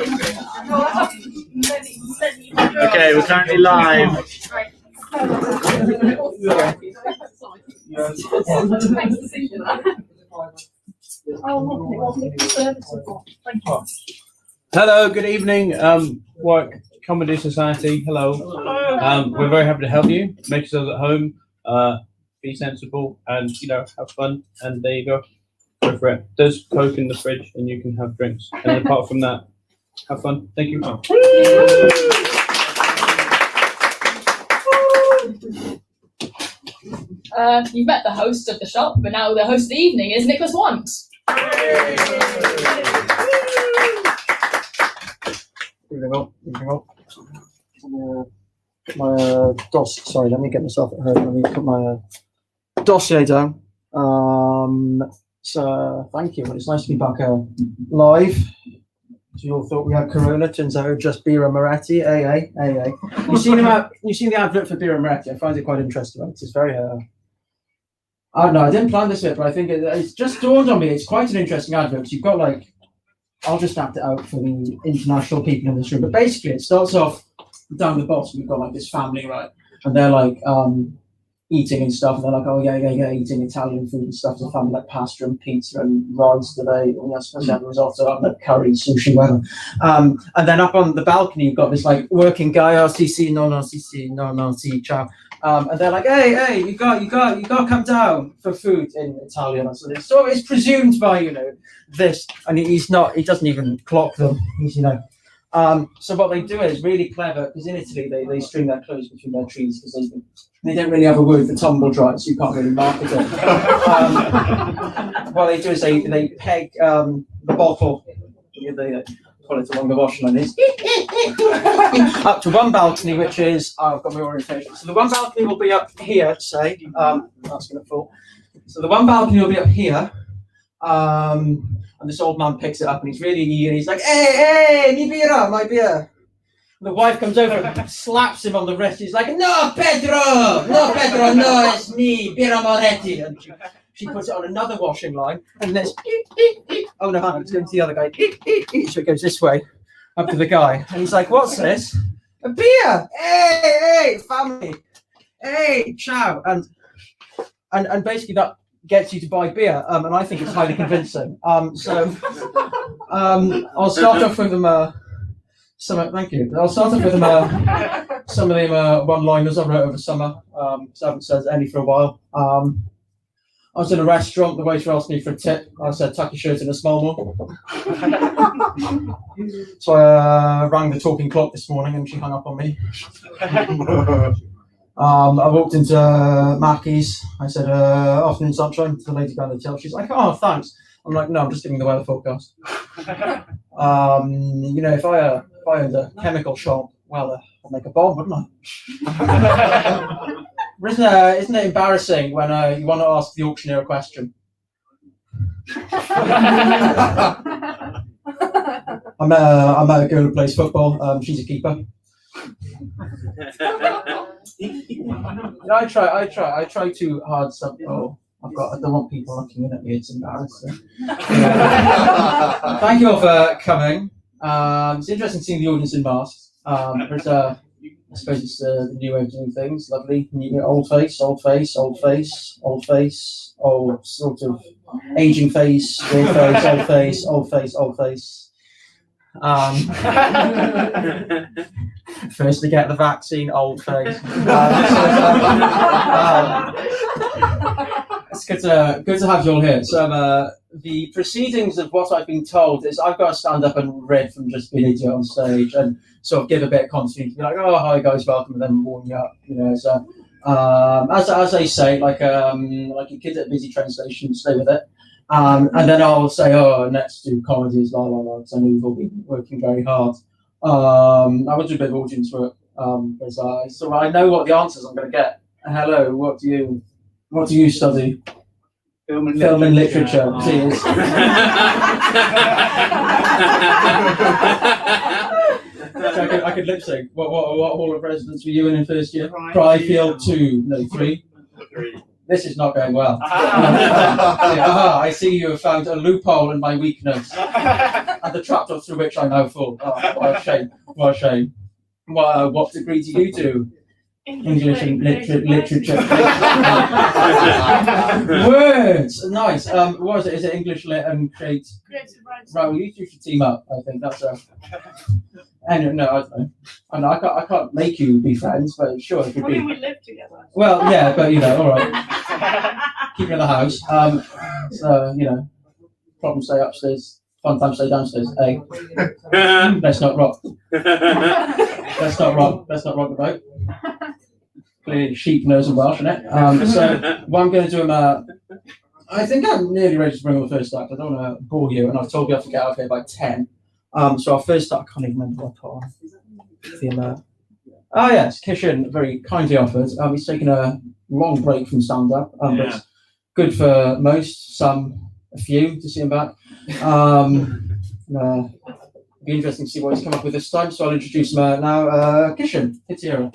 Okay, we're currently live. Hello, good evening, Warwick Comedy Society. Hello. We're very happy to help you. Make yourselves at home. Be sensible, and have fun. And there you go. Go for it. There's Coke in the fridge, and you can have drinks. And apart from that, have fun. Thank you. You've met the host of the shop, but now the host of the evening is Nicholas Want. Put my sorry, let me get myself at home. Let me put my dossier down. So thank you. It's nice to be back live. So you all thought we had Corona, turns out it was just Birra Moretti. Hey. You've seen the advert for Birra Moretti. I find it quite interesting. It's very I don't know, I didn't plan this bit, but I think it's just dawned on me. It's quite an interesting advert. You've got I'll just act it out for the international people in this room. But basically, it starts off down the bottom. We've got this family, right? And they're eating and stuff. And they're oh yeah, eating Italian food and stuff. The family pasta and pizza and rice today. And I suppose they have risotto, curry, sushi, whatever. And then up on the balcony, you've got this working guy. Oh, si, no, si, ciao. And they're hey, you got to come down for food in Italian. So it's presumed by this, and he doesn't even clock them. He's So what they do is really clever, because in Italy they string their clothes between their trees because they don't really have a word for tumble dry, so you can't really market it. What they do is they peg the bottle. They pull it along the washing line up to one balcony, which is I've got my orientation. So the one balcony will be up here, say. That's going to fall. So the one balcony will be up here, and this old man picks it up, and he's really eager. He's hey, my beer. The wife comes over and slaps him on the wrist. He's no, Pedro, no, it's me, Birra Moretti. And she puts it on another washing line, and there's oh no, hang on, it's going to the other guy. So it goes this way up to the guy, and he's what's this? A beer. Hey, family. Hey, ciao. And basically that gets you to buy beer, and I think it's highly convincing. So I'll start off with them. Thank you. I'll start off with them. Some of them one-liners I wrote over summer. Because I haven't said any for a while. I was in a restaurant. The waiter asked me for a tip. I said, "Tuck your shirt in a small one." So I rang the talking clock this morning, and she hung up on me. I walked into Mackey's. I said, "Afternoon sunshine," to the lady behind the till. She's "Oh, thanks." I'm no, I'm just giving the weather forecast. If I owned a chemical shop, well, I'd make a bomb, wouldn't I? Isn't it embarrassing when you want to ask the auctioneer a question? I met a girl who plays football. She's a keeper. I try too hard. I don't want people looking in at me. It's embarrassing. Thank you all for coming. It's interesting seeing the audience in masks. I suppose it's the new way of doing things. Lovely, old face, sort of aging face, old face. First to get the vaccine, old face. It's good to have you all here. So the proceedings of what I've been told is I've got to stand up and read from just being an idiot on stage and sort of give a bit of continuity, be oh, hi guys, welcome, and then warm you up, So as they say, like a kid at a busy train station, stay with it. And then I'll say, oh, next do comedies, la la la, because I know you've all been working very hard. I want to do a bit of audience work, so I know what the answers I'm going to get. Hello, what do you study? Film and literature. Cheers. I could lip sync. What hall of residence were you in first year? Cryfield 2, no 3. this is not going well. I see you have found a loophole in my weakness, and the trapdoor through which I now fall. Oh, what a shame! What a shame! What degree do you do? English and literature. Words, nice. What is it? Is it English lit and create? Right, you two should team up. I think that's a. And no, I don't know. I can't make you be friends, but sure, it could be. We live together. Well, yeah, but all right. Keep you in the house. So problem stay upstairs. Fun time stay downstairs. Hey, let's not rock. Let's not rock the boat. Clearly, sheep knows a Welsh, innit? So what I'm going to do, I think I'm nearly ready to bring on the first act. I don't want to bore you, and I've told you I have to get out of here by 10. So our first act, I can't even remember what I put on. Yes, Kishan very kindly offered. He's taken a long break from stand-up, but it's good for most, a few to see him back. It'll be interesting to see what he's come up with this time. So I'll introduce him now. Kishan, it's here.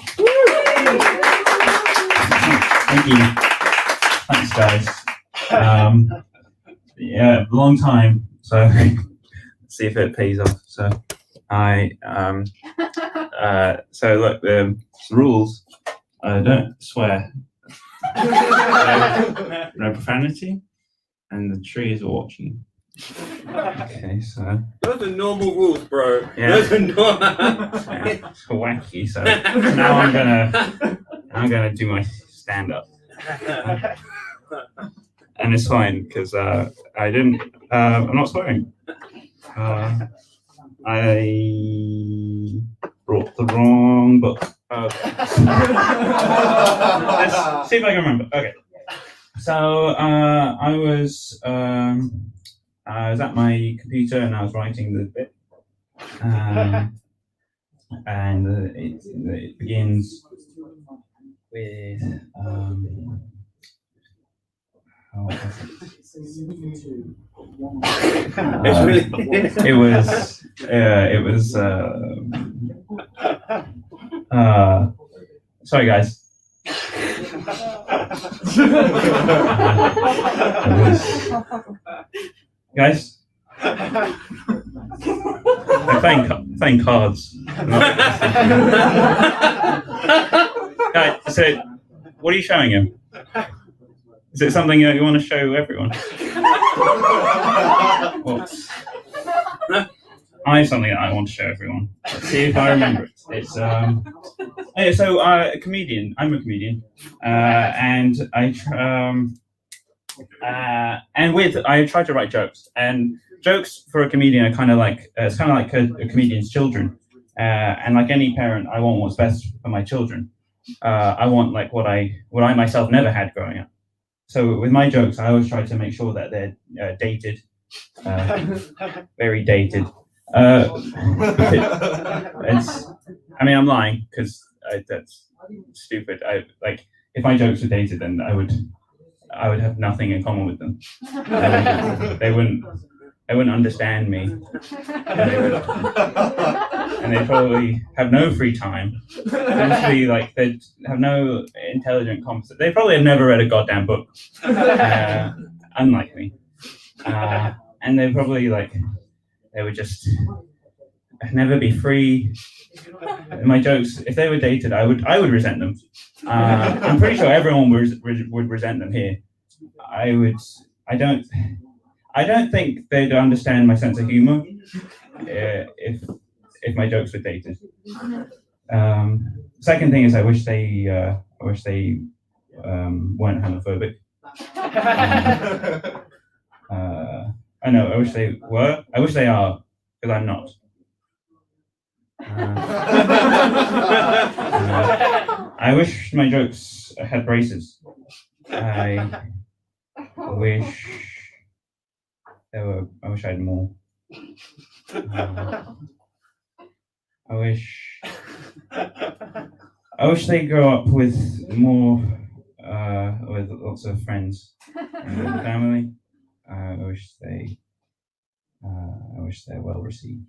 Thank you. Thanks, guys. Long time. So let's see if it pays off. So so look, the rules. Don't swear. No profanity, and the trees are watching. Okay, so those are normal rules, bro. Yeah. Those are normal. It's wacky. So now I'm gonna do my stand up, and it's fine because I'm not swearing. I brought the wrong book. Okay. Let's see if I can remember. Okay. So I was at my computer and I was writing the bit, and it begins with sorry guys. Guys, I'm playing cards. Guys, so what are you showing him? Is it something that you want to show everyone? Well, I have something that I want to show everyone. Let's see if I remember it. It's a comedian. I'm a comedian, and I try to write jokes. And jokes for a comedian are kind of like a comedian's children. And like any parent, I want what's best for my children. I want like what I myself never had growing up. So with my jokes, I always try to make sure that they're dated, very dated. I'm lying because that's stupid. If my jokes were dated, then I would have nothing in common with them. They wouldn't understand me, and they'd probably have no free time. Eventually, they'd have no intelligent conversation. They probably have never read a goddamn book, unlike me. And they probably they would just never be free. My jokes, if they were dated, I would resent them. I'm pretty sure everyone would resent them here. I don't think they'd understand my sense of humor if my jokes were dated. Second thing is I wish they weren't homophobic. I know. I wish they were. I wish they are, because I'm not. I wish my jokes had braces. I wish I had more. I wish they grow up with more, with lots of friends and with a family. I wish they're well received.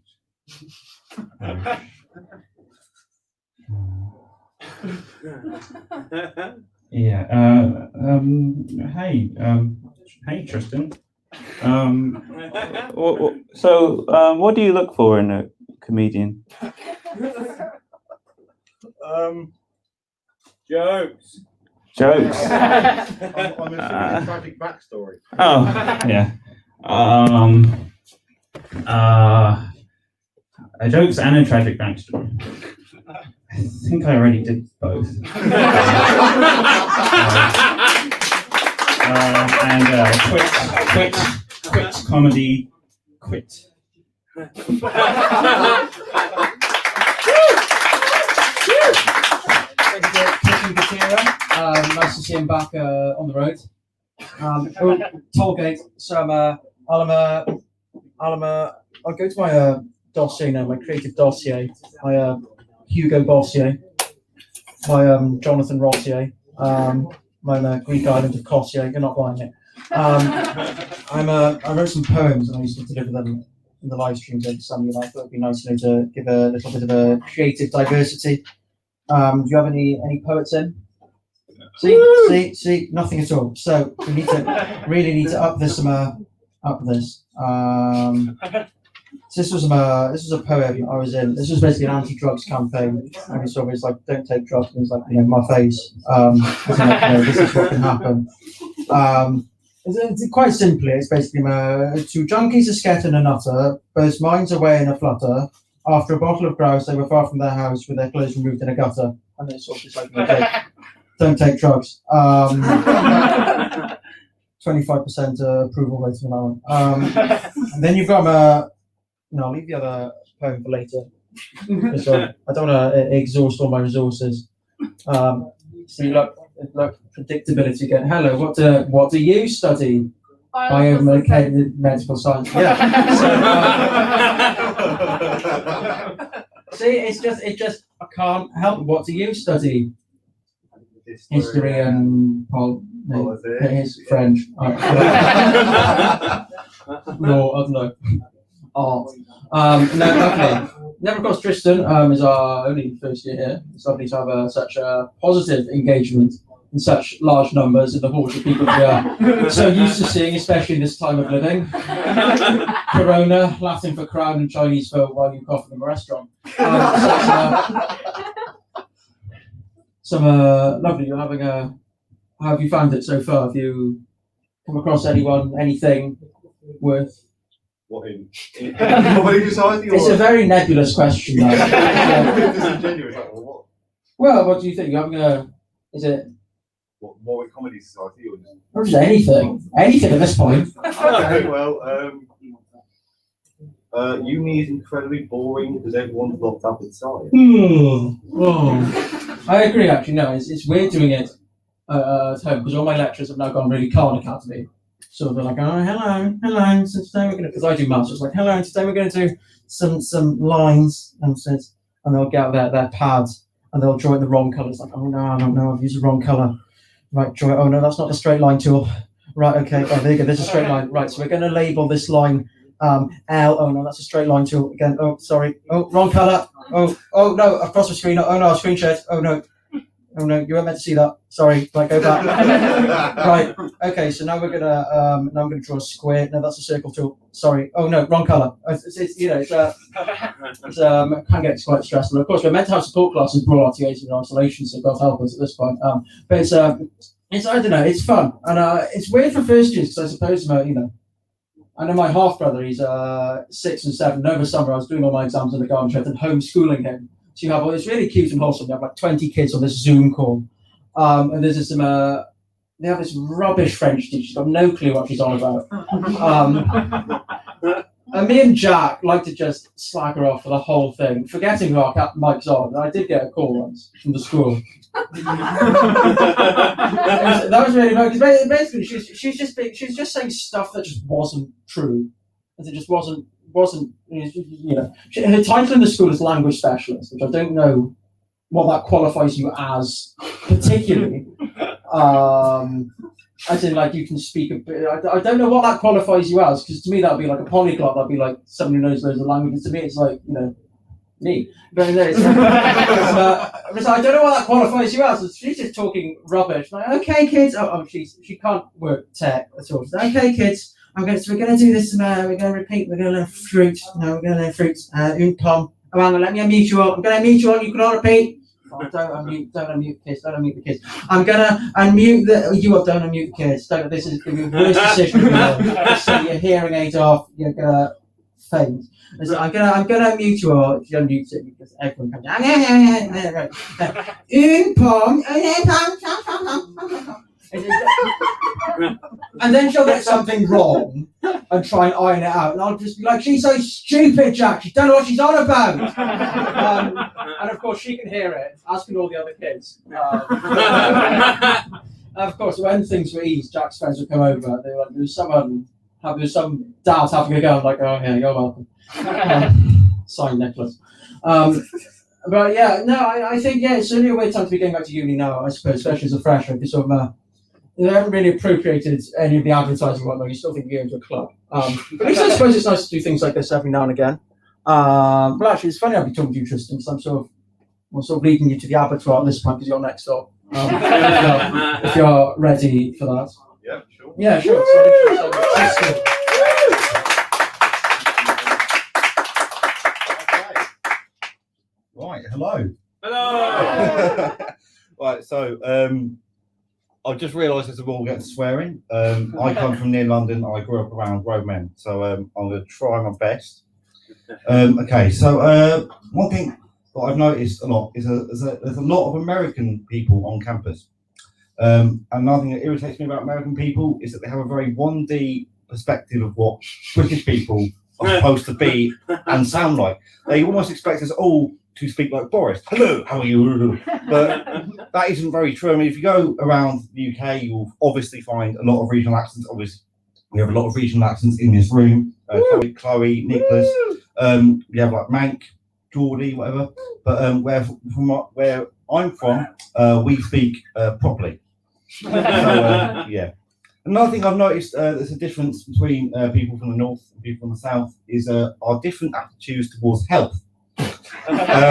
Yeah. Hey. Hey, Tristan. What do you look for in a comedian? Jokes. Jokes. I'm assuming a tragic backstory. Oh, yeah. A jokes and a tragic backstory. I think I already did both. Quit comedy, quit. Nice to see him back on the road. Tollgate. So I'll go to my dossier now, my creative dossier, my Hugo Bossier, my Jonathan Rossier, my Greek island of Cossier. You're not buying it. I wrote some poems and I used to deliver them in the live stream to some of you. I thought it'd be nice, to give a little bit of a creative diversity. Do you have any poets in? See, nothing at all. So we really need to up this. So this was a poem I was in. This was basically an anti-drugs campaign. And it's always like, don't take drugs. And it's like, my face. This is what can happen. It's quite simply, it's basically two junkies, a sket and a nutter, both minds away in a flutter. After a bottle of grouse, they were far from their house with their clothes removed in a gutter. And it's sort of just like, don't take drugs. 25% approval rate on that one. And then you've got I'll leave the other poem for later. Because I don't want to exhaust all my resources. See, look, predictability again. Hello, what do you study? Biomedical medical science. Yeah. So, see, it's just I can't help. What do you study? History and his French. No, I don't know. Art. No, okay. Never crossed Tristan is our only first year here. It's lovely to have such a positive engagement in such large numbers in the halls of people we are so used to seeing, especially this time of living. Corona, Latin for crown, and Chinese for while you cough in a restaurant. Lovely. You're having how have you found it so far? Have you come across anything worth? What in society? It's a very nebulous question. Well, what do you think? You're having is it? What, Warwick Comedy Society or just? Or just anything at this point. Okay, well, uni is incredibly boring because everyone's locked up inside. I agree. Actually, no, it's weird doing it at home because all my lectures have now gone really Khan Academy. So they're like, oh, hello. So today we're going to, because I do maths, it's like, hello, today we're going to do some lines, and they'll get out their pads and they'll draw it in the wrong colour. It's like, oh no, I don't know, I've used the wrong colour. Right, draw it. Oh no, that's not the straight line tool. Right, okay. Oh, there you go. There's a straight line. Right, so we're going to label this line L. Oh no, that's a straight line tool again. Oh, sorry. Oh, wrong colour. Oh no, across the screen. Oh no, screen shared. Oh no, you weren't meant to see that. Sorry. Right, go back. Right. Okay. So now I'm gonna draw a square. No, that's a circle tool. Sorry. Oh no, wrong colour. Can get quite stressful. Of course, we're meant to have support classes brought RTAs in isolation, so God help us at this point. But it's I don't know. It's fun and it's weird for first years because I suppose I know my half brother. He's 6 and 7. And over summer, I was doing all my exams in the garden shed and homeschooling him. So you have it's really cute and wholesome. You have like 20 kids on this Zoom call, and there's this they have this rubbish French teacher. She's got no clue what she's on about. And me and Jack like to just slack her off for the whole thing, forgetting our mic's on. And I did get a call once from the school. That was really nice because basically she's just saying stuff that just wasn't true, and it just wasn't. Her title in the school is language specialist, which I don't know what that qualifies you as particularly. As in, like, you can speak a bit. I don't know what that qualifies you as, because to me that would be like a polyglot. That'd be like someone who knows loads of languages. To me, it's like me. But no, I don't know what that qualifies you as. She's just talking rubbish. Like, okay, kids. She can't work tech at all. She's like, okay, kids. We're going to do this. We're going to repeat. We're going to learn fruit. No, we're going to learn fruits. Une pomme. Let me unmute you all. I'm going to unmute you all. You can all repeat. Oh, don't unmute the kids. Don't unmute the kids. I'm gonna unmute you all. Don't unmute the kids. This is going to be the worst decision in the world. So your hearing aids off. You're gonna faint. So I'm gonna unmute you all. If you unmute it, because everyone comes down. Une pomme. And then she'll get something wrong and try and iron it out, and I'll just be like, "She's so stupid, Jack. She don't know what she's on about." And of course, she can hear it, as can all the other kids. Of course, when things were eased, Jack's friends would come over. They were like, "There's some dad having a go." I'm like, "Oh yeah, you're welcome." Signed, Nicholas. But yeah, no, I think it's certainly a weird time to be getting back to uni now. I suppose, especially as a freshman, because sort of. They haven't really appropriated any of the advertising right now. You still think you're going to a club. But at least I suppose it's nice to do things like this every now and again. But actually, it's funny I'll be talking to you, Tristan, because I'm sort of leading you to the abattoir at this point because you're next door. If you're ready for that. Yeah, sure. Yeah, sure. So, Right, hello. Hello. Right, so I've just realised there's a rule against swearing. I come from near London. I grew up around Roadmen, so I'm going to try my best. Okay, so one thing that I've noticed a lot is there's a lot of American people on campus. And another thing that irritates me about American people is that they have a very 1D perspective of what British people are supposed to be and sound like. They almost expect us all to speak like Boris. Hello, how are you? But that isn't very true. I mean, if you go around the UK, you'll obviously find a lot of regional accents. Obviously, we have a lot of regional accents in this room. Chloe, Nicholas. We have like Mank, Geordie, whatever. But where I'm from, we speak properly. So, yeah. Another thing I've noticed, there's a difference between people from the north and people from the south, is our different attitudes towards health. Where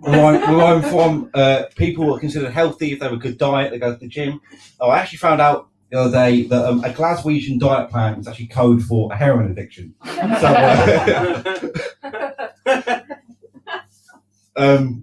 I'm from, people are considered healthy if they have a good diet, they go to the gym. I actually found out the other day that a Glaswegian diet plan is actually code for a heroin addiction. So,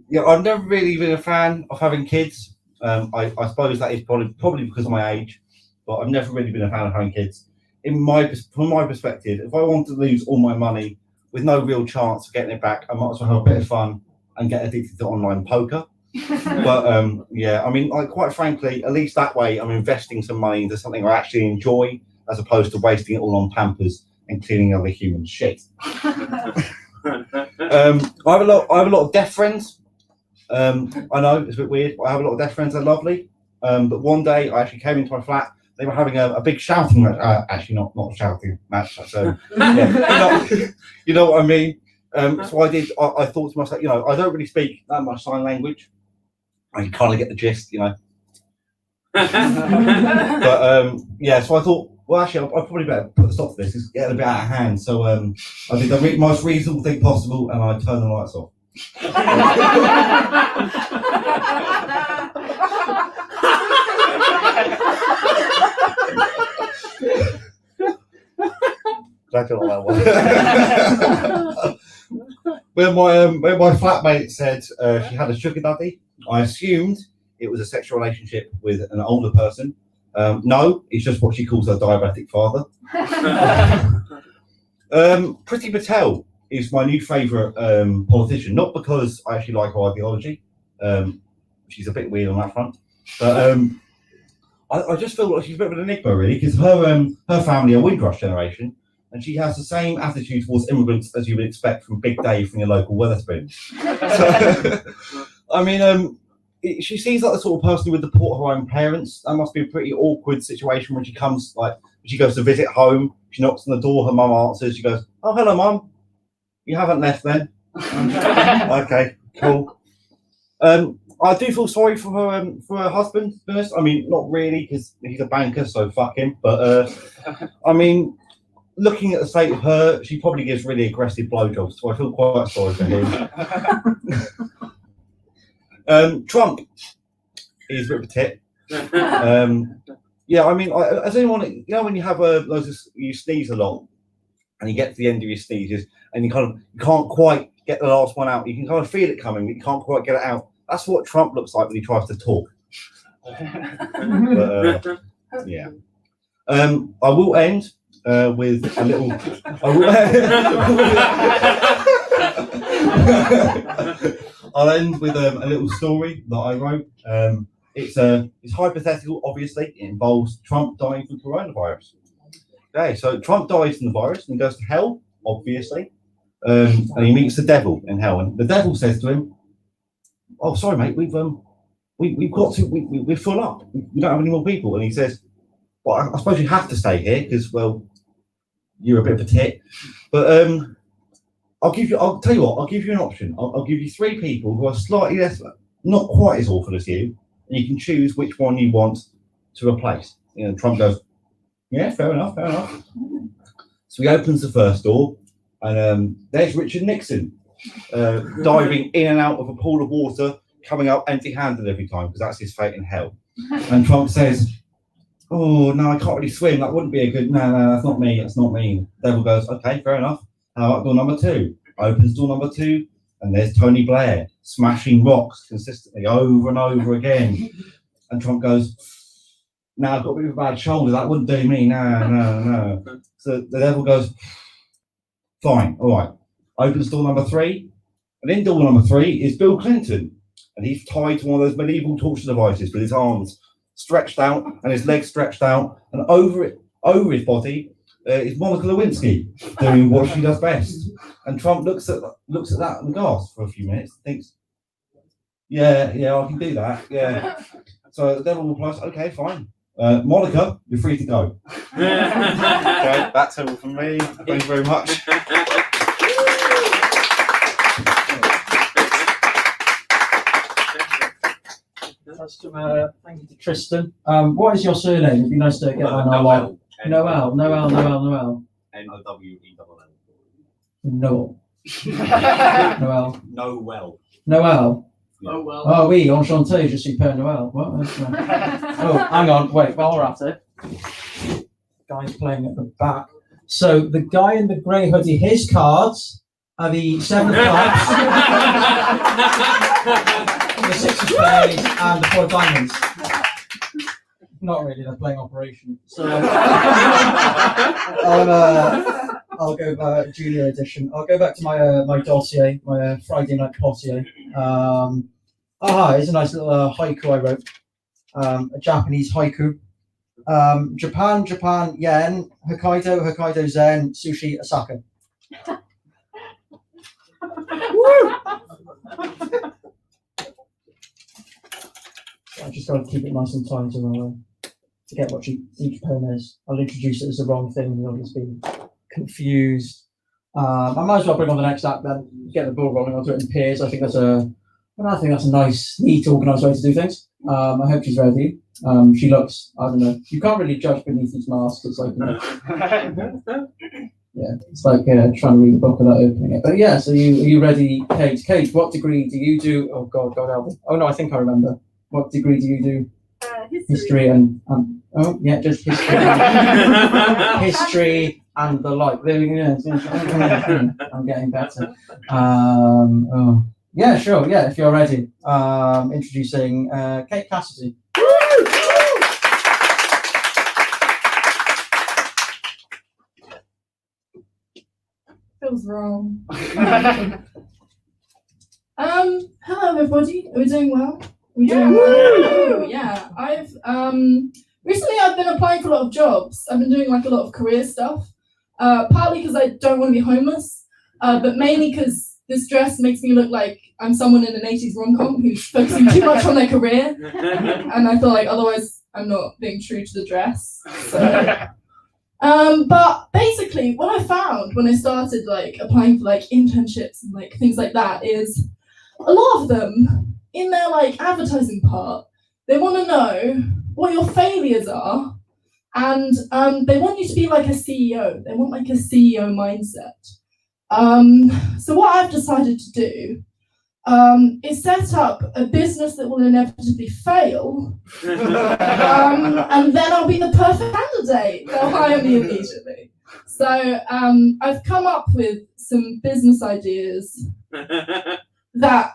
yeah, I've never really been a fan of having kids. I suppose that is probably because of my age, but I've never really been a fan of having kids. From my perspective, if I want to lose all my money with no real chance of getting it back, I might as well have a bit of fun and get addicted to online poker. But yeah, I mean, like, quite frankly, at least that way I'm investing some money into something I actually enjoy, as opposed to wasting it all on Pampers and cleaning other human shit. I have a lot of deaf friends. I know it's a bit weird, but I have a lot of deaf friends. They're lovely. But one day I actually came into my flat. They were having a big shouting match. Actually, not a shouting match. So, yeah, you know what I mean. So I thought to myself, you know, I don't really speak that much sign language. I can kind of get the gist, you know. But yeah, so I thought, well, actually, I probably better put a stop to this. It's getting a bit out of hand. So I did the most reasonable thing possible, and I turned the lights off. When my flatmate said she had a sugar daddy, I assumed it was a sexual relationship with an older person. No, it's just what she calls her diabetic father. Priti Patel is my new favourite politician, not because I actually like her ideology. She's a bit weird on that front, but I just feel like she's a bit of an enigma, really, because her family are Windrush generation, and she has the same attitude towards immigrants as you would expect from Big Dave from your local Wetherspoon. So, I mean, she seems like the sort of person who would deport her own parents. That must be a pretty awkward situation when she comes, like, when she goes to visit home. She knocks on the door, her mum answers. She goes, "Oh, hello, mum. You haven't left then?" Okay, cool. I do feel sorry for her husband, to be honest. I mean, not really, because he's a banker, so fuck him. But I mean, looking at the state of her, she probably gives really aggressive blowjobs, so I feel quite sorry for him. Trump is a bit of a tit. Yeah, I mean, as anyone, you know, when you have you sneeze a lot, and you get to the end of your sneezes, and you can't quite get the last one out. You can kind of feel it coming, but you can't quite get it out. That's what Trump looks like when he tries to talk. But, yeah. I will end with a little. I'll end with a little story that I wrote. It's hypothetical, obviously. It involves Trump dying from coronavirus. Okay, so Trump dies from the virus and goes to hell, obviously. And he meets the devil in hell, and the devil says to him, "Oh, sorry, mate, we're full up. We don't have any more people." And he says, "Well, I suppose you have to stay here because, well, you're a bit of a tit. But I'll tell you what, I'll give you an option. I'll give you 3 people who are slightly less, not quite as awful as you, and you can choose which one you want to replace." You know, Trump goes, "Yeah, fair enough. So he opens the first door, and there's Richard Nixon diving in and out of a pool of water, coming up empty-handed every time, because that's his fate in hell. And Trump says, "Oh, no, I can't really swim. That wouldn't be a good, no, that's not me. That's not me." The devil goes, "Okay, fair enough. How about door number 2? Opens door number 2, and there's Tony Blair smashing rocks consistently over and over again. And Trump goes, "No, I've got a bit of a bad shoulder. That wouldn't do me. No. So the devil goes, "Fine, all right." Opens door number 3, and in door number 3 is Bill Clinton. And he's tied to one of those medieval torture devices with his arms stretched out and his legs stretched out. And over his body is Monica Lewinsky doing what she does best. And Trump looks at that and gasps for a few minutes, thinks, yeah, I can do that. Yeah. So the devil replies, "Okay, fine. Monica, you're free to go." Okay, that's all from me. Thank you very much. Thank you to Tristan. What is your surname? It'd be nice to get one. Noel. Noel. Noel. Noel. Oh well. Oh, oui, enchanté, je suis Père Noel. What? Oh, hang on, wait, while we're at it. Guy's playing at the back. So the guy in the grey hoodie, his cards are the 7 of clubs, the 6 of spades, and the 4 of diamonds. Not really, they're playing Operation. So I'll go Junior edition. I'll go back to my dossier, my Friday night dossier. Here's a nice little haiku I wrote. A Japanese haiku. Japan, yen, Hokkaido, zen, sushi, Osaka. I just got to keep it nice and tight to get what each poem is. I'll introduce it as the wrong thing and you'll just be confused. I might as well bring on the next act then. Get the ball rolling. I'll do it in pairs. I think that's a nice, neat, organised way to do things. I hope she's ready. She looks, I don't know. You can't really judge beneath each mask. It's like, yeah, it's like trying to read a book without opening it. But yeah, so are you ready, Kate? Kate, what degree do you do? Oh God help me. Oh no, I think I remember. What degree do you do? History and oh yeah, just history. History and the like. There we go. I'm getting better. Oh yeah, sure. Yeah, if you're ready. Introducing Kate Cassidy. Feels wrong. Hello everybody. Are we doing well? Oh, yeah. I've recently I've been applying for a lot of jobs. I've been doing like a lot of career stuff. Partly because I don't want to be homeless, but mainly because this dress makes me look like I'm someone in an 80s rom-com who's focusing too much on their career, and I feel like otherwise I'm not being true to the dress. So, but basically, what I found when I started like applying for like internships and like things like that is a lot of them, in their like advertising part, they want to know what your failures are, and they want you to be like a CEO. They want like a CEO mindset. So what I've decided to do is set up a business that will inevitably fail, and then I'll be the perfect candidate. They'll hire me immediately. So I've come up with some business ideas that,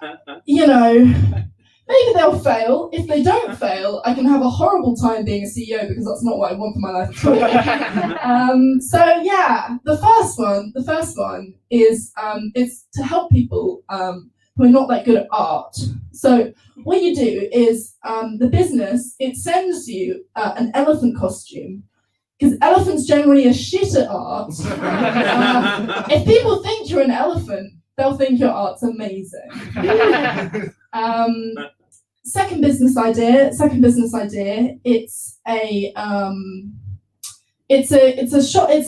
maybe they'll fail. If they don't fail, I can have a horrible time being a CEO because that's not what I want for my life at all. So yeah, the first one is it's to help people who are not that good at art. So what you do is the business, it sends you an elephant costume, because elephants generally are shit at art. If people think you're an elephant, they'll think your art's amazing. Second business idea. It's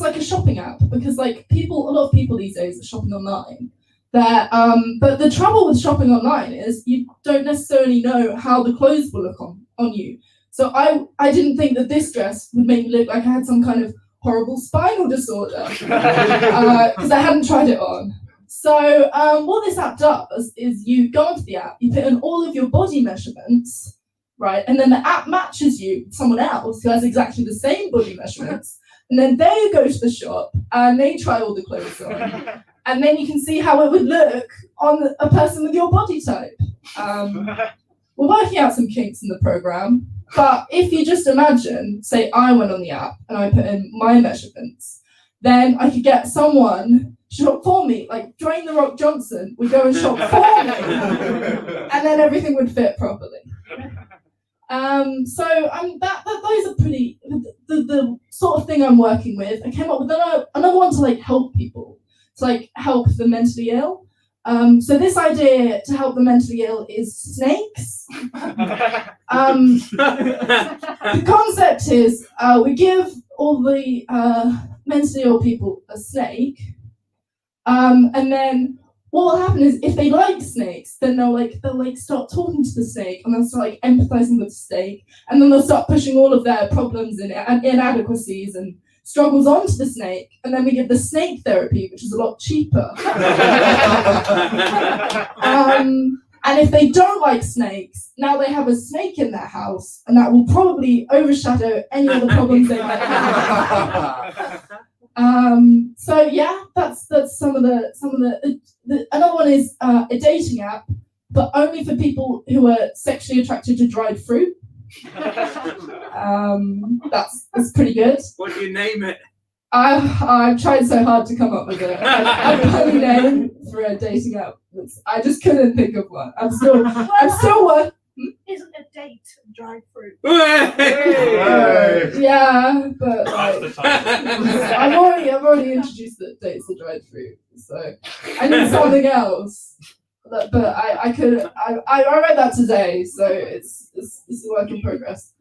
like a shopping app, because like a lot of people these days are shopping online. But the trouble with shopping online is you don't necessarily know how the clothes will look on you. So I didn't think that this dress would make me look like I had some kind of horrible spinal disorder, because I hadn't tried it on. So what this app does is you go onto the app, you put in all of your body measurements, right? And then the app matches you with someone else who has exactly the same body measurements. And then they go to the shop and they try all the clothes on. And then you can see how it would look on a person with your body type. We're working out some kinks in the program. But if you just imagine, say I went on the app and I put in my measurements, then I could get someone shop for me, like Dwayne The Rock Johnson would go and shop for me, and then everything would fit properly. Those are pretty the sort of thing I'm working with. I came up with another one to like help people, to like help the mentally ill. So this idea to help the mentally ill is snakes. The concept is we give all the mentally ill people a snake, and then what will happen is if they like snakes, then they'll start talking to the snake, and they'll start like empathizing with the snake, and then they'll start pushing all of their problems and inadequacies and struggles onto the snake, and then we give the snake therapy, which is a lot cheaper. And if they don't like snakes, now they have a snake in their house, and that will probably overshadow any other problems they might have. So yeah, that's some of the another one is a dating app, but only for people who are sexually attracted to dried fruit. That's pretty good. What do you name it? I've tried so hard to come up with a funny name for a dating app. I just couldn't think of one. I'm still working. Isn't a date dried fruit? Yeah, but like, That's the title. I've already introduced the dates to dried fruit, so I need something else. But I read that today, so it's a work in progress.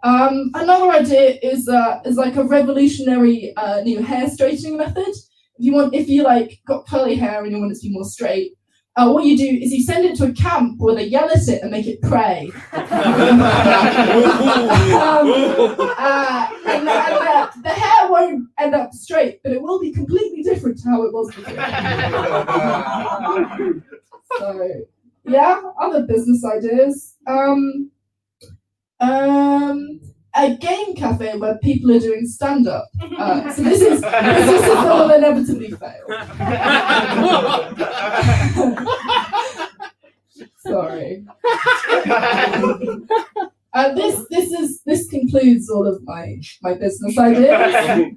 Another idea is like a revolutionary new hair straightening method. If you like got curly hair and you want it to be more straight, what you do is you send it to a camp where they yell at it and make it pray. And the hair won't end up straight, but it will be completely different to how it was before. So yeah, other business ideas. A game cafe where people are doing stand-up. So this is what will inevitably fail. Sorry. This concludes all of my business ideas.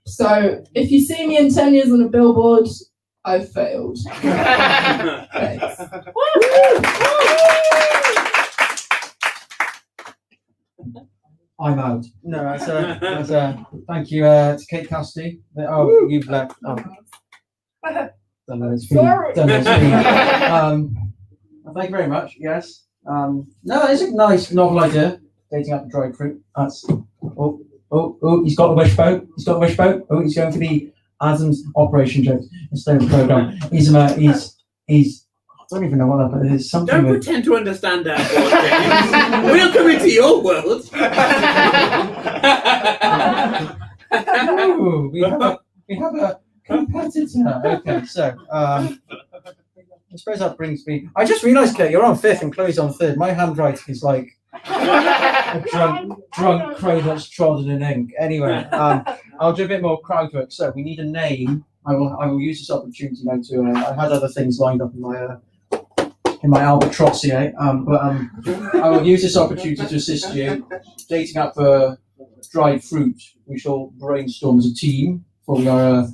So if you see me in 10 years on a billboard, I've failed. Thanks. I'm out. No, that's a thank you to Kate Cassidy. Oh, you've left. Oh. Don't know, it's really, thank you very much. Yes. No, it's a nice novel idea. Dating up a dried fruit. That's he's got the wishbone. He's got the wishbone. Oh, he's going for the Adam's operation joke instead of the program. He's I don't even know what that is. Something. Don't pretend to understand our board games. We're not coming to your world. Ooh, we have a competitor. Okay, so suppose that brings me. I just realised, Kate, you're on 5th and Chloe's on 3rd. My handwriting is like a drunk crow that's trodden in ink. Anyway, I'll do a bit more crowd work. So we need a name. I will use this opportunity now to. I had other things lined up in my albatrossier, but I will use this opportunity to assist you. Dating up for dried fruit. We shall brainstorm as a team. For we are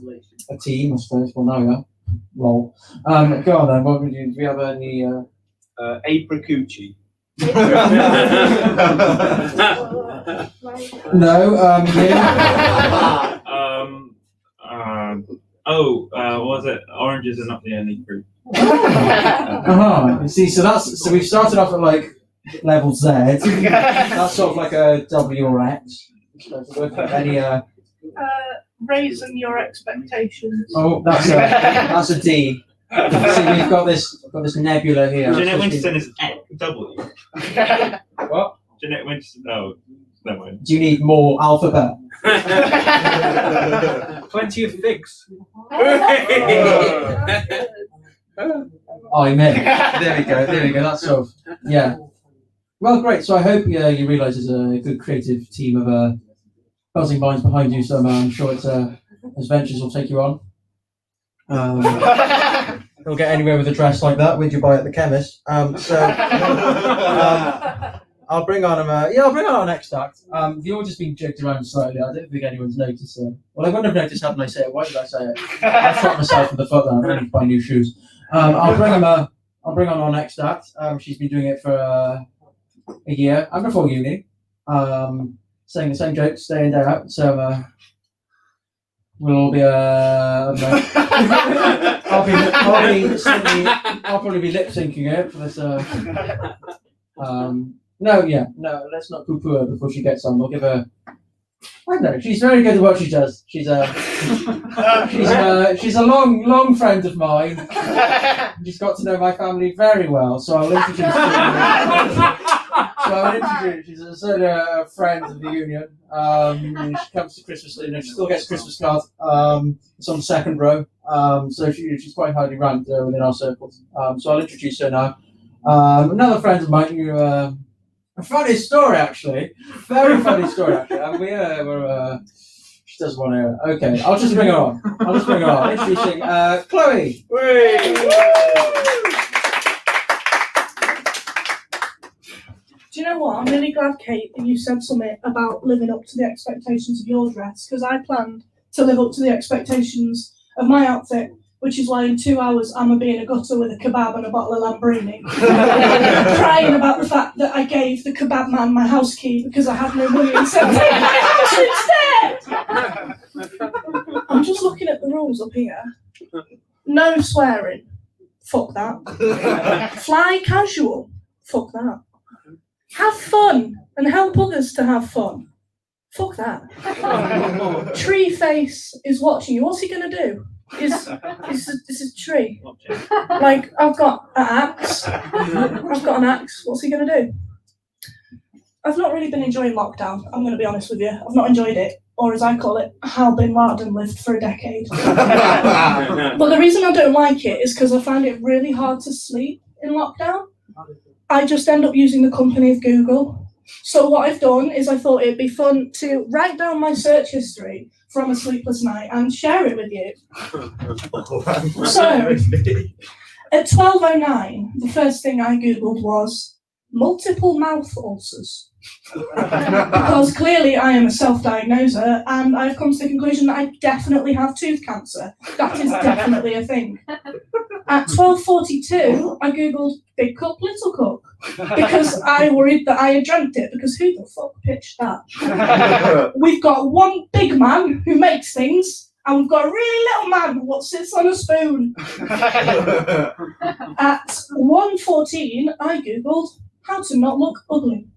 a team, I suppose. Well, now we are. Lol. Go on then. What would you? Do we have any? Apricucci. No. Yeah. What was it? Oranges are not the only fruit. You see, so we've started off at like level Z. That's sort of like a W or X. Any Raising your expectations. Oh, that's a D. See, we've got this nebula here. Jeanette Winterson is W. What? Jeanette Winterson. No, never mind. Do you need more alphabet? Plenty of figs. I meant. There we go. That's sort of yeah. Well, great. So I hope you realise there's a good creative team of buzzing minds behind you. So I'm sure it's adventures will take you on. You'll get anywhere with a dress like that. Would you buy at the chemist? I'll bring on I'll bring on our next act. The order's been jigged around slightly. I don't think anyone's noticed it. Well, I wouldn't have noticed hadn't I say it. Why did I say it? I shot myself in the foot there. I need to buy new shoes. I'll bring on our next act. She's been doing it for a year. I'm before uni. Saying the same jokes day in day out. So we'll all be I'll probably be lip syncing it for this. No, let's not poo-poo her before she gets on. We'll give her. I don't know. She's very good at what she does. She's a long friend of mine. She's got to know my family very well, so I'll introduce her. She's a friend of the union. She comes to Christmas dinner. She still gets a Christmas card. It's on the 2nd row. So she's quite highly ranked within our circles. So I'll introduce her now. Another friend of mine who, a funny story actually, very funny story actually. She doesn't want to. Okay, I'll just bring her on. Introducing Chloe. Do you know what? I'm really glad, Kate, that you said something about living up to the expectations of your dress, because I planned to live up to the expectations of my outfit, which is why in 2 hours I'm going to be in a gutter with a kebab and a bottle of Lambrini, crying about the fact that I gave the kebab man my house key because I had no money and said, take my house instead! I'm just looking at the rules up here. No swearing. Fuck that. Fly casual. Fuck that. Have fun and help others to have fun. Fuck that. Tree face is watching you. What's he going to do? Is a tree. Like, I've got an axe. What's he going to do? I've not really been enjoying lockdown. I'm going to be honest with you. I've not enjoyed it. Or as I call it, how Bin Laden lived for a decade. But the reason I don't like it is because I find it really hard to sleep in lockdown. I just end up using the company of Google. So what I've done is I thought it'd be fun to write down my search history from a sleepless night and share it with you. So, at 12:09, the first thing I Googled was multiple mouth ulcers. Because clearly I am a self-diagnoser and I've come to the conclusion that I definitely have tooth cancer. That is definitely a thing. At 12:42, I Googled big cup, little cup. Because I worried that I had dreamt it, because who the fuck pitched that? We've got one big man who makes things, and we've got a really little man who sits on a spoon. At 1:14, I Googled how to not look ugly.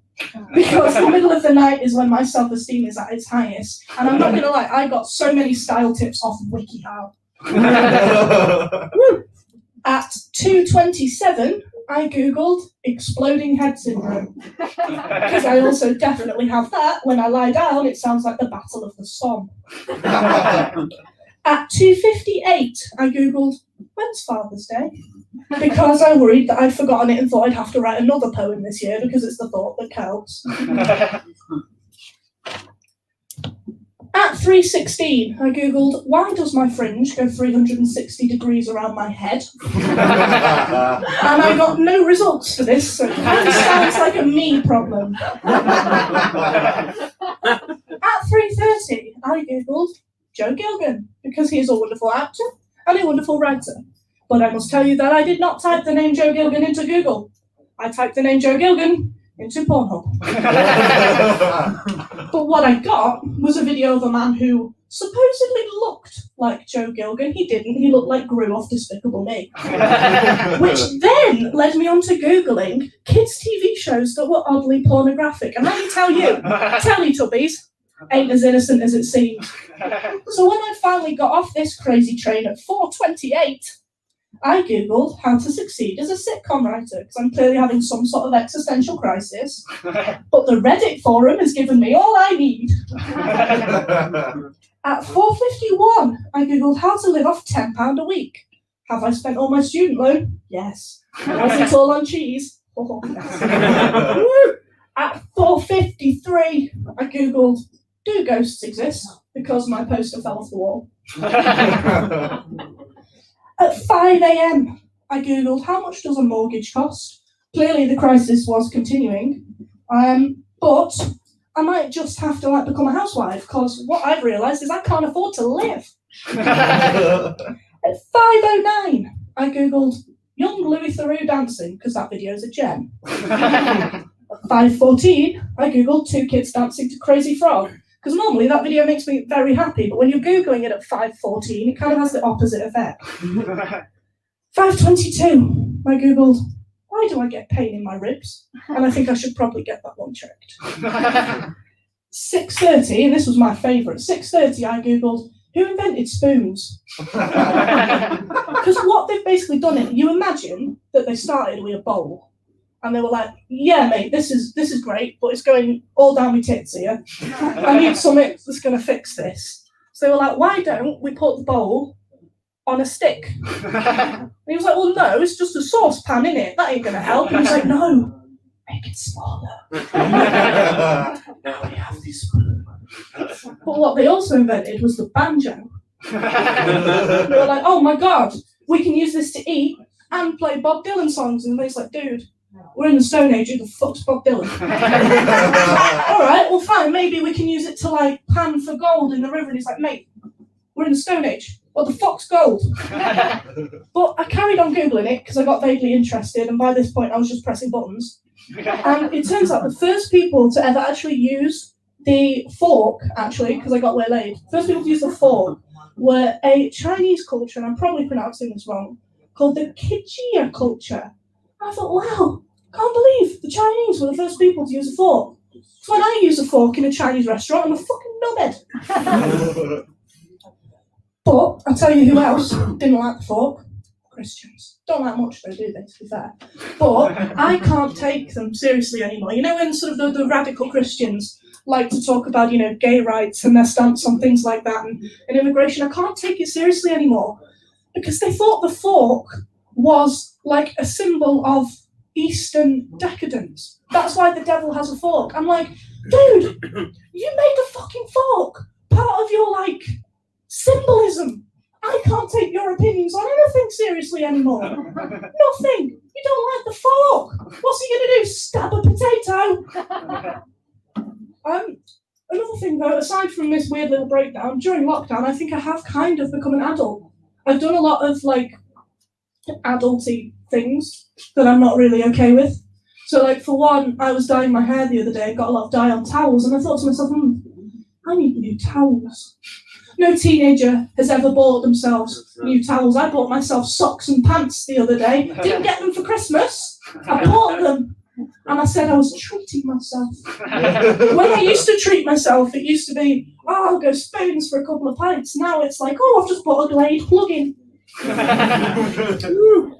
Because the middle of the night is when my self-esteem is at its highest. And I'm not going to lie, I got so many style tips off WikiHow. At 2:27, I Googled exploding head syndrome. Because I also definitely have that. When I lie down, it sounds like the Battle of the Somme. At 2:58, I googled, when's Father's Day? Because I worried that I'd forgotten it and thought I'd have to write another poem this year because it's the thought that counts. At 3:16, I googled, why does my fringe go 360 degrees around my head? And I got no results for this, so it kind of sounds like a me problem. At 3:30, I googled Joe Gilgan, because he is a wonderful actor and a wonderful writer. But I must tell you that I did not type the name Joe Gilgan into Google. I typed the name Joe Gilgan into Pornhub. But what I got was a video of a man who supposedly looked like Joe Gilgan. He didn't. He looked like Gru off Despicable Me. Which then led me on to Googling kids' TV shows that were oddly pornographic. And let me tell you, Teletubbies ain't as innocent as it seems. So when I finally got off this crazy train at 4:28, I googled how to succeed as a sitcom writer, because I'm clearly having some sort of existential crisis. But the Reddit forum has given me all I need. At 4:51, I googled how to live off £10 a week. Have I spent all my student loan? Yes. Was it all on cheese? Oh, yes. At 4:53, I googled, do ghosts exist? Because my poster fell off the wall. At 5 a.m, I googled, how much does a mortgage cost? Clearly the crisis was continuing, but I might just have to become a housewife, because what I've realised is I can't afford to live. At 5:09, I googled, young Louis Theroux dancing, because that video is a gem. At 5:14, I googled 2 kids dancing to Crazy Frog, because normally that video makes me very happy, but when you're googling it at 5:14, it kind of has the opposite effect. 5:22, I googled, why do I get pain in my ribs? And I think I should probably get that one checked. 6:30, and this was my favourite, 6:30, I googled, who invented spoons? Because what they've basically done is, you imagine that they started with a bowl. And they were like, yeah, mate, this is great, but it's going all down my tits here. I need something that's going to fix this. So they were like, why don't we put the bowl on a stick? And he was like, well, no, it's just a saucepan, innit? That ain't going to help. And he was like, no, make it smaller. Now we have these spoons. But what they also invented was the banjo. They were like, oh my God, we can use this to eat and play Bob Dylan songs. And he's like, dude, we're in the Stone Age, who the fuck's Bob Dylan? Alright, well fine, maybe we can use it to pan for gold in the river. And he's like, mate, we're in the Stone Age. What the fuck's gold? But I carried on Googling it because I got vaguely interested, and by this point I was just pressing buttons. And it turns out the first people to ever actually use the fork, because I got waylaid, first people to use the fork were a Chinese culture, and I'm probably pronouncing this wrong, called the Kijia culture. I thought, wow, can't believe the Chinese were the first people to use a fork. So when I use a fork in a Chinese restaurant, I'm a fucking knobhead. But I'll tell you who else didn't like the fork. Christians. Don't like much though, do they, to be fair. But I can't take them seriously anymore. You know when sort of the radical Christians like to talk about, gay rights and their stance on things like that and immigration, I can't take it seriously anymore. Because they thought the fork was like a symbol of Eastern decadence. That's why the devil has a fork. I'm like, dude, you made the fucking fork part of your symbolism. I can't take your opinions on anything seriously anymore. Nothing. You don't like the fork. What's he gonna do? Stab a potato? Another thing though, aside from this weird little breakdown, during lockdown, I think I have kind of become an adult. I've done a lot of adulty things that I'm not really okay with. So for one, I was dyeing my hair the other day and got a lot of dye on towels, and I thought to myself, I need new towels. No teenager has ever bought themselves new towels. I bought myself socks and pants the other day. Didn't get them for Christmas. I bought them. And I said I was treating myself. When I used to treat myself, it used to be, I'll go spoons for a couple of pints. Now it's like, I've just bought a Glade plug-in.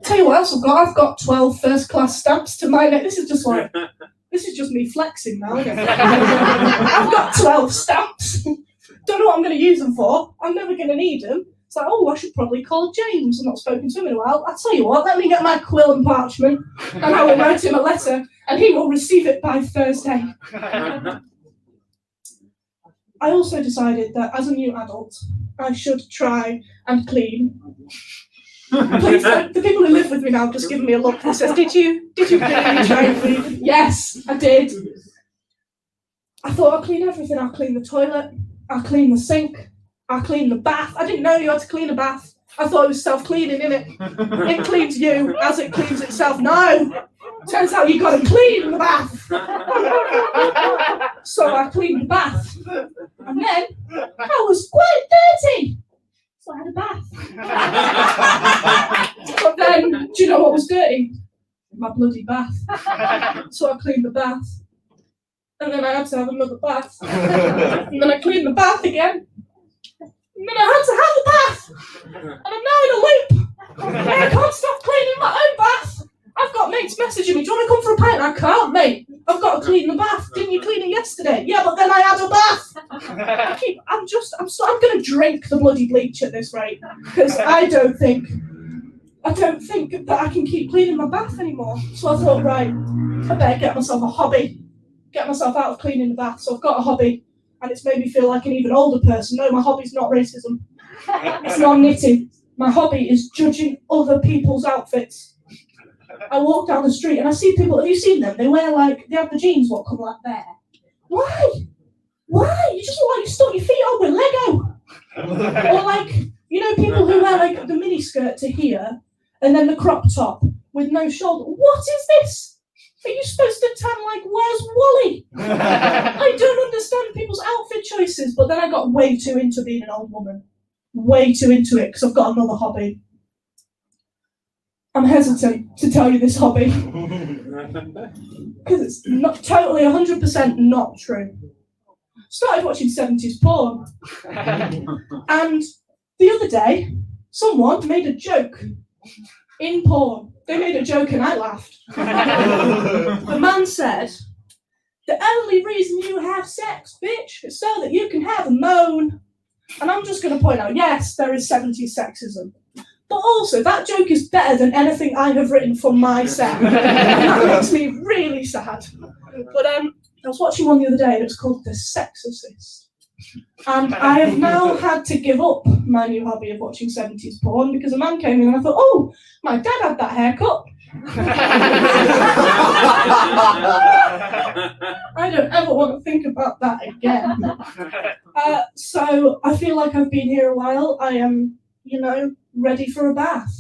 Tell you what else I've got. I've got 12 first-class stamps to my neck. This is just me flexing now. I've got 12 stamps. Don't know what I'm going to use them for. I'm never going to need them. It's like, oh, I should probably call James. I've not spoken to him in a while. I'll tell you what, let me get my quill and parchment and I will write him a letter and he will receive it by Thursday. I also decided that as a new adult, I should try and clean. Please, the people who live with me now have just given me a look that says, did you really try and clean? Yes, I did. I thought I'll clean everything. I'll clean the toilet, I'll clean the sink, I'll clean the bath. I didn't know you had to clean a bath. I thought it was self-cleaning, innit? It cleans you as it cleans itself. No! Turns out you got to clean the bath. So I cleaned the bath. And then I was quite dirty. So I had a bath. But then, do you know what was dirty? My bloody bath. So I cleaned the bath. And then I had to have another bath. And then I cleaned the bath again. And then I had to have a bath. And I'm now in a loop. And I can't stop cleaning my own bath. I've got mates messaging me, do you want to come for a pint? I can't, mate. I've got to clean the bath. Didn't you clean it yesterday? Yeah, but then I had a bath. I'm going to drink the bloody bleach at this rate. Because I don't think that I can keep cleaning my bath anymore. So I thought, right, I better get myself a hobby. Get myself out of cleaning the bath. So I've got a hobby. And it's made me feel like an even older person. No, my hobby's not racism. It's not knitting. My hobby is judging other people's outfits. I walk down the street and I see people, have you seen them? They have the jeans what come like there. Why? You just look like you stuck your feet on with Lego. Or like, you know, people who wear like the mini skirt to here and then the crop top with no shoulder. What is this? Are you supposed to tan like Where's Wally? I don't understand people's outfit choices, but then I got way too into being an old woman. Way too into it, because I've got another hobby. I'm hesitant to tell you this hobby. Because it's not totally 100% not true. Started watching 70s porn. And the other day, someone made a joke in porn. They made a joke and I laughed. The man said, the only reason you have sex, bitch, is so that you can have a moan. And I'm just going to point out, yes, there is 70s sexism. But also, that joke is better than anything I have written for my set. And that makes me really sad. But I was watching one the other day and it's called The Sexorcist. And I have now had to give up my new hobby of watching 70s porn because a man came in and I thought, oh, my dad had that haircut. I don't ever want to think about that again. So I feel like I've been here a while. I am, ready for a bath.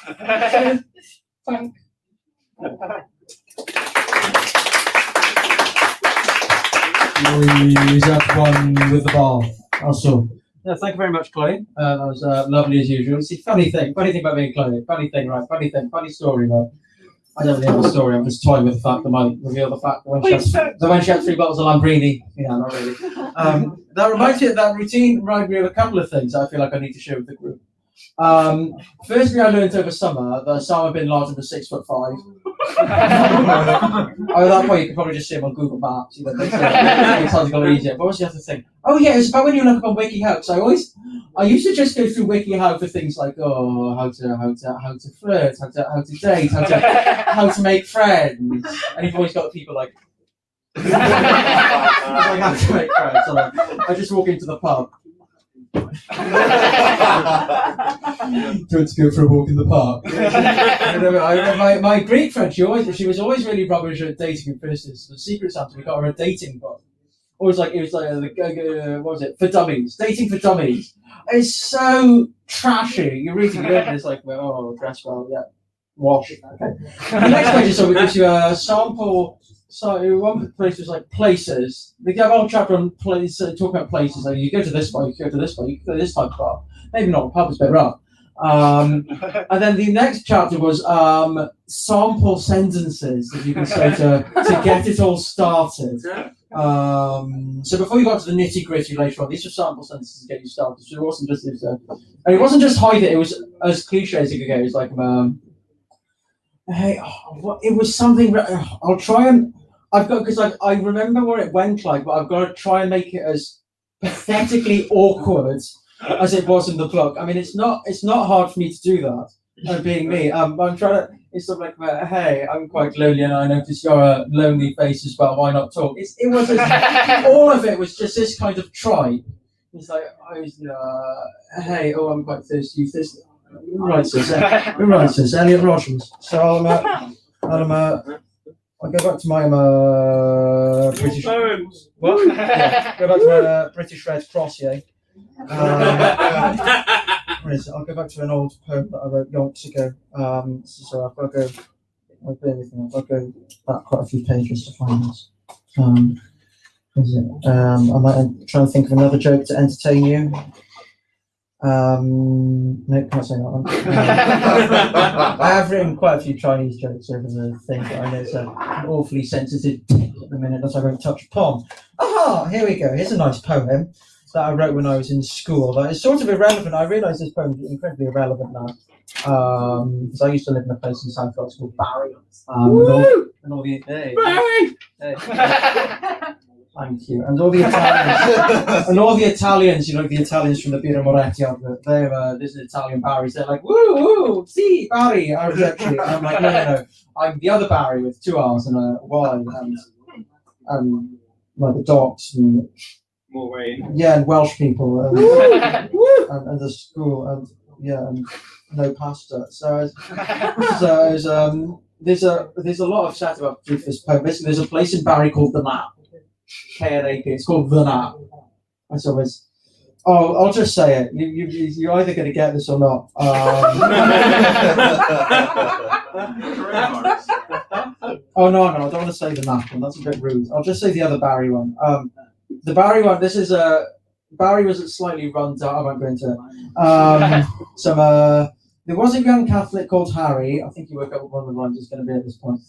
So, thank. Is that one with the bath? Also. Yeah, thank you very much, Chloe. That was lovely as usual. See, funny thing about being Chloe. Funny story, right? I don't really have a story. I'm just toying with the fact that I might reveal the fact that when she had 3 bottles of Lambrini, not really. That routine reminded me of a couple of things I feel like I need to share with the group. Firstly, I learned over summer that Osama bin Laden was 6'5". At that point, you could probably just see him on Google Maps. It sounds a lot easier. But what's the other thing? Oh yeah, it's about when you look up on WikiHow. So I used to just go through WikiHow for things like how to flirt, how to date, how to make friends, and you've always got people like. How to make friends. So I just walk into the pub. Trying to go for a walk in the park. My Greek friend, she was always really rubbish at dating in first instance. The Secret Santa, we got her a dating book. It was like what was it? For dummies, dating for dummies. It's so trashy. You're reading it and it's like, well, dress well, yeah, wash. Okay. The next page is so it gives you a sample. So one place was like places. They have a whole chapter on places, talking about places. Like you go to this bar, you go to this bar, you go to this type of bar. Maybe not a pub, it's a bit rough. And then the next chapter was sample sentences that you can say to get it all started. So before you got to the nitty gritty later on, these were sample sentences to get you started. So it wasn't just and it wasn't just hide it. It was as cliche as it could go. It was like it was something. I'll try and because I remember what it went like, but I've got to try and make it as pathetically awkward as it was in the book. I mean, it's not hard for me to do that. Being me, I'm trying to. It's sort of like, hey, I'm quite lonely, and I notice you're a lonely face as well. Why not talk? It was all of it was just this kind of try. It's like I was, hey, oh, I'm quite thirsty. You thirsty? Right, sis. Elliot Rogers. So I'll go back to my British. What? Yeah, go back to my British Red Cross, yeah. Where is it? I'll go back to an old poem that I wrote yonks ago. So I've got to go. I've got to go back quite a few pages to find this. Is it? I might try and think of another joke to entertain you. No, can't say that one. I have written quite a few Chinese jokes over the thing, but I know it's an awfully sensitive tick at the minute that I won't touch upon. Aha! Here we go. Here's a nice poem that I wrote when I was in school. But it's sort of irrelevant. I realise this poem is incredibly irrelevant now. Because I used to live in a place in South Wales called Barry. And all the Barry! Thank you. And all the Italians, you know, the Italians from the Birra Moretti outfit, there's an Italian Barry's, they're like, woo, see, Barry, I was actually, and I'm like, no, I'm the other Barry with 2 R's and a Y, and like the dogs, and and Welsh people, and the school, and no pasta. So there's a lot of chat about this poem. Basically, there's a place in Barry called the Nap. KNAP. It's called The Nap. And so it's. Oh, I'll just say it. You're either going to get this or not. Oh no! I don't want to say the Nap one. That's a bit rude. I'll just say the other Barry one. The Barry one. This is Barry was slightly run down. I won't go into it. There was a young Catholic called Harry. I think you work out what one of the lines is going to be at this point.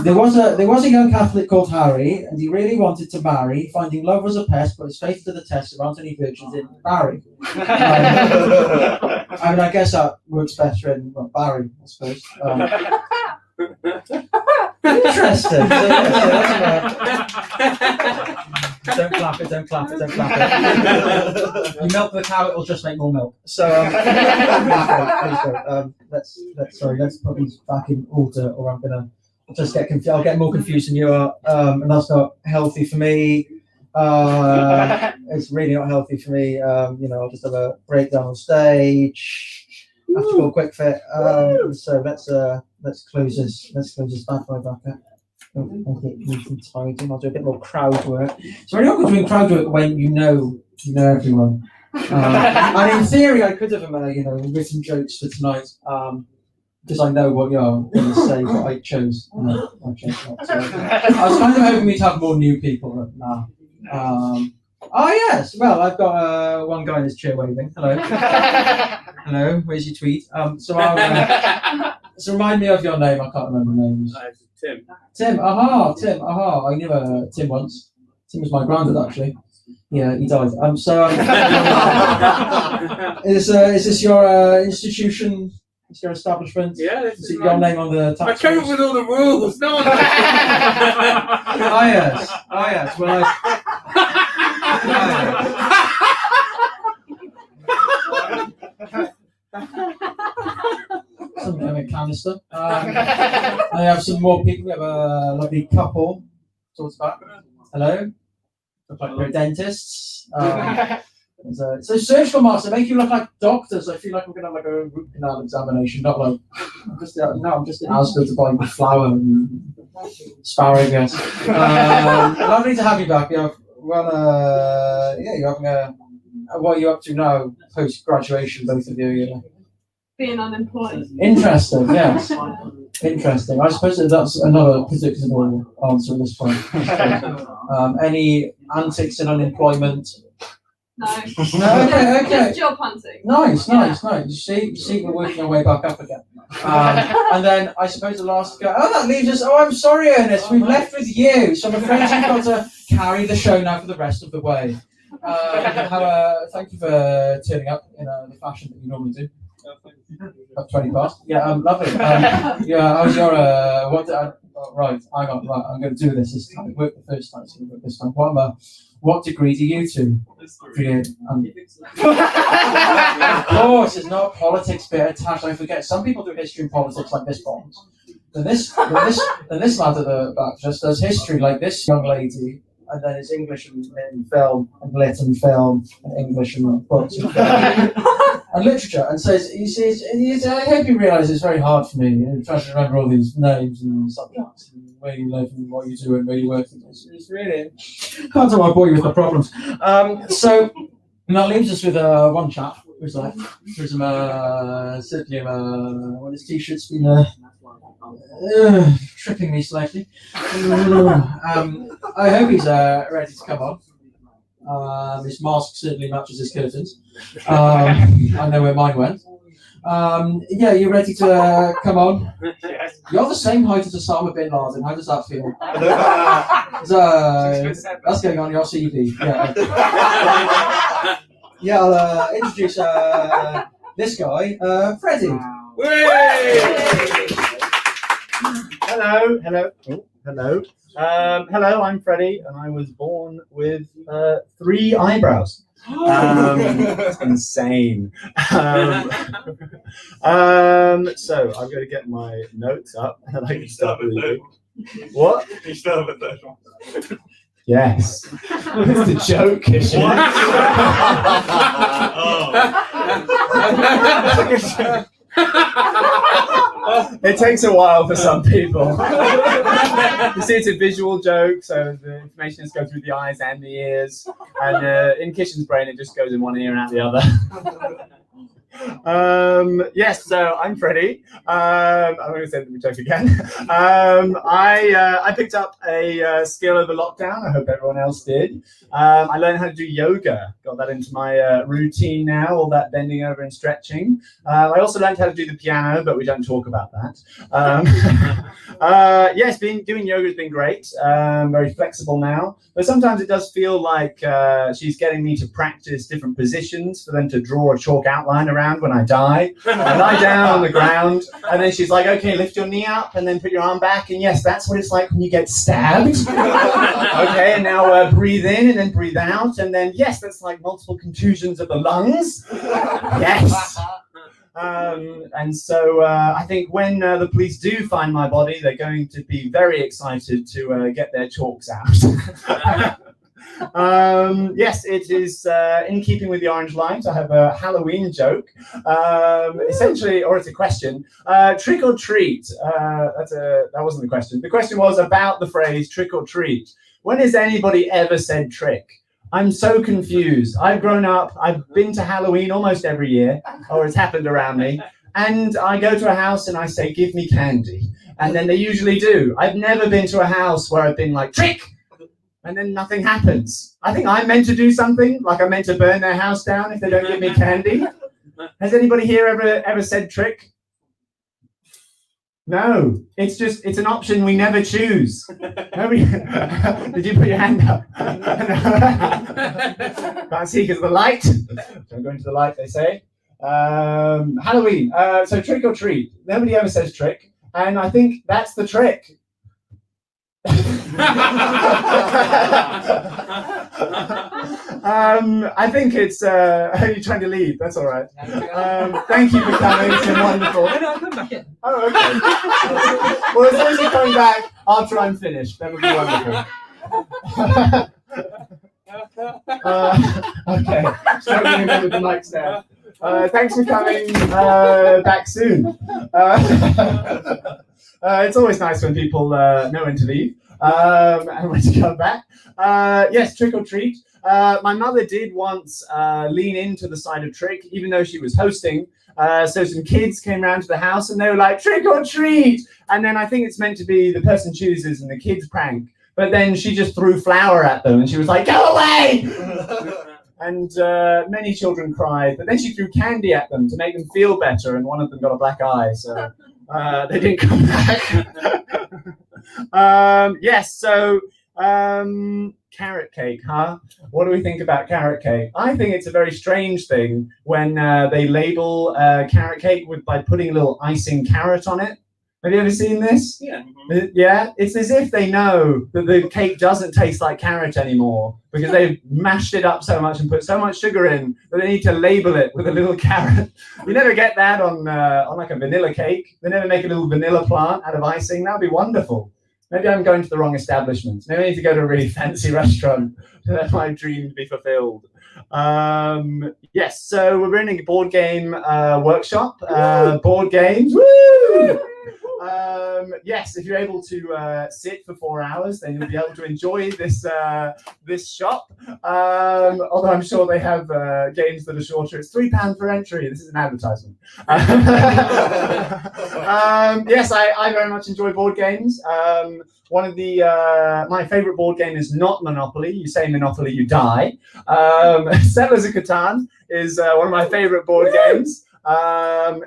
There was a young Catholic called Harry, and he really wanted to marry. Finding love was a pest, but his faith to the test. There aren't any virgins in Barry. I mean, I guess that works better in Barry, I suppose. Interesting. Don't clap it. You milk the cow, it'll just make more milk. So let's put these back in order, or I'm gonna just get confused. I'll get more confused than you are, and that's not healthy for me. It's really not healthy for me. I'll just have a breakdown on stage. I have to go a quick fit. So let's close this. Let's close this bad boy back up. I'll do a bit more crowd work. It's very awkward doing crowd work when you know everyone. And in theory, I could have written jokes for tonight because I know what you're going to say, but I chose not. So I was kind of hoping we'd have more new people, but no. Oh yes, well I've got one guy in his chair waving. Hello. Hello. Where's your tweet? So remind me of your name. I can't remember names. Tim. Tim. Aha. I knew Tim once. Tim was my granddad actually. Yeah, he died. Is this your institution? Is your establishment? Yeah. Is it your name on the tax? I came up with all the rules. No one. Yes. Well, some kind of canister. I have some more people. We have a lovely couple. Talks about. Hello. Look like we're dentists. So surgical masks, they make you look like doctors. I feel like I'm going to have like a root canal examination, not like I'm just in Asda to buy flour and asparagus. Lovely to have you back. You're having what are you up to now post graduation, both of you? Being unemployed. Interesting, yes. Interesting. I suppose that's another predictable answer at this point. Any antics in unemployment? No. Okay. Just job hunting. Nice. You see, we're working our way back up again. And then I suppose the last guy. Oh, that leaves us. Oh, I'm sorry, Ernest. We've left with you, so I'm afraid you've got to carry the show now for the rest of the way. Thank you for turning up in the fashion that you normally do. About 20 past. Yeah, lovely. How's your right, hang on. Right, I'm going to do this time. It worked the first time, so it worked this time. What what degree do you two? Of course, it's not politics bit attached. I forget. Some people do history and politics like this bond. Then this lad at the back just does history like this young lady, and then it's English and film, and lit and film, and English and books and film, and literature. And says, I hope you realise it's very hard for me trying to remember all these names and subjects, and where you live and what you do and where you work. It's really can't tell I bore you with the problems. So and that leaves us with one chap who's like, certainly one of his t-shirts been tripping me slightly. I hope he's ready to come on. His mask certainly matches his curtains. I know where mine went. Yeah, you ready to come on? Yes. You're the same height as Osama bin Laden. How does that feel? That's going on your CV. Yeah. Yeah, I'll introduce this guy, Freddie. Hello. Oh, hello. Hello, I'm Freddie, and I was born with 3 eyebrows. It's insane. So I'm going to get my notes up, and I can start reading. What? You still have a third one? Yes. It's a joke, isn't it? It takes a while for some people. You see, it's a visual joke, so the information has to go through the eyes and the ears. And in Kishan's brain, it just goes in one ear and out the other. Yes, so I'm Freddie. I'm going to say the joke again. I picked up a skill over lockdown. I hope everyone else did. I learned how to do yoga. Got that into my routine now, all that bending over and stretching. I also learned how to do the piano, but we don't talk about that. Yes, doing yoga has been great. Very flexible now. But sometimes it does feel like she's getting me to practice different positions for them to draw a chalk outline around when I die. I lie down on the ground, and then she's like, okay, lift your knee up and then put your arm back, and yes, that's what it's like when you get stabbed. Okay, and now breathe in and then breathe out, and then yes, that's like multiple contusions of the lungs. Yes. And so I think when the police do find my body, they're going to be very excited to get their chalks out. Yes, it is in keeping with the orange light. I have a Halloween joke, essentially, or it's a question. Trick or treat. That wasn't the question. The question was about the phrase trick or treat. When has anybody ever said trick? I'm so confused. I've grown up. I've been to Halloween almost every year, or it's happened around me. And I go to a house and I say, give me candy. And then they usually do. I've never been to a house where I've been like, trick! And then nothing happens. I think I'm meant to do something, like I'm meant to burn their house down if they don't give me candy. Has anybody here ever said trick? No, it's an option we never choose. Nobody, did you put your hand up? Can't see because of the light. Don't go into the light, they say. Halloween, so trick or treat. Nobody ever says trick, and I think that's the trick. I think it's are you trying to leave? That's all right. Thank you for coming. It's been wonderful. No, I'm back in. Oh, okay. Well, as long as you're coming back after I'm finished, that would be wonderful. Okay, struggling again with the mics now. Thanks for coming back soon. It's always nice when people know when to leave and when to come back. Yes, trick or treat. My mother did once lean into the side of trick, even though she was hosting. So some kids came round to the house and they were like, trick or treat. And then I think it's meant to be the person chooses and the kids prank. But then she just threw flour at them and she was like, go away. And many children cried. But then she threw candy at them to make them feel better. And one of them got a black eye. So they didn't come back. Yes, so carrot cake, huh? What do we think about carrot cake? I think it's a very strange thing when they label carrot cake by putting a little icing carrot on it. Have you ever seen this? Yeah. Yeah, it's as if they know that the cake doesn't taste like carrot anymore because they've mashed it up so much and put so much sugar in that they need to label it with a little carrot. You never get that on like a vanilla cake. They never make a little vanilla plant out of icing. That'd be wonderful. Maybe I'm going to the wrong establishment. Maybe I need to go to a really fancy restaurant to let my dream be fulfilled. Yes, so we're running a board game workshop. Board games. Woo! Yes, if you're able to sit for 4 hours, then you'll be able to enjoy this shop. Although I'm sure they have games that are shorter. It's £3 for entry. This is an advertisement. Yes, I very much enjoy board games. One of the my favorite board game is not Monopoly. You say Monopoly, you die. Settlers of Catan is one of my favorite board games.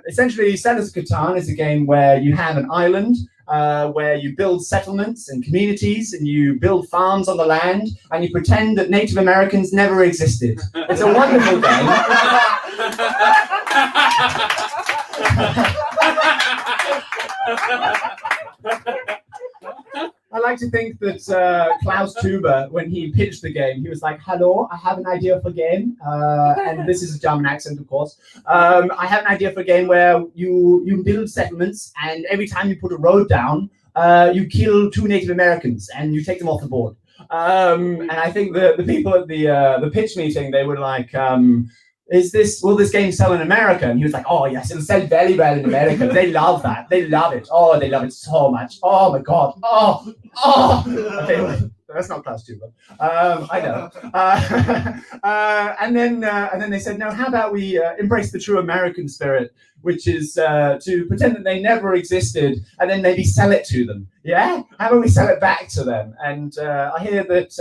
Essentially, Settlers of Catan is a game where you have an island where you build settlements and communities and you build farms on the land and you pretend that Native Americans never existed. It's a wonderful game. I like to think that Klaus Tuber, when he pitched the game, he was like, "Hello, I have an idea for a game," and this is a German accent, of course. I have an idea for a game where you build settlements, and every time you put a road down, you kill 2 Native Americans, and you take them off the board. And I think the people at the pitch meeting, they were like, will this game sell in America? And he was like, "Oh yes, it'll sell very well in America. They love that. They love it. Oh, they love it so much. Oh my God. Oh. Okay, that's not Klaus Tuber. I know. And then they said, no, how about we embrace the true American spirit, which is to pretend that they never existed and then maybe sell it to them. Yeah? How about we sell it back to them? And I hear that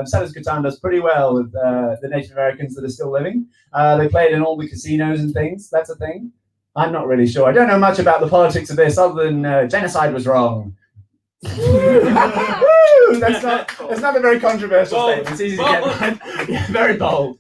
Settlers of Catan does pretty well with the Native Americans that are still living. They play it in all the casinos and things. That's a thing. I'm not really sure. I don't know much about the politics of this other than genocide was wrong. That's not a very controversial statement. It's easy to get right. Yeah, very bold.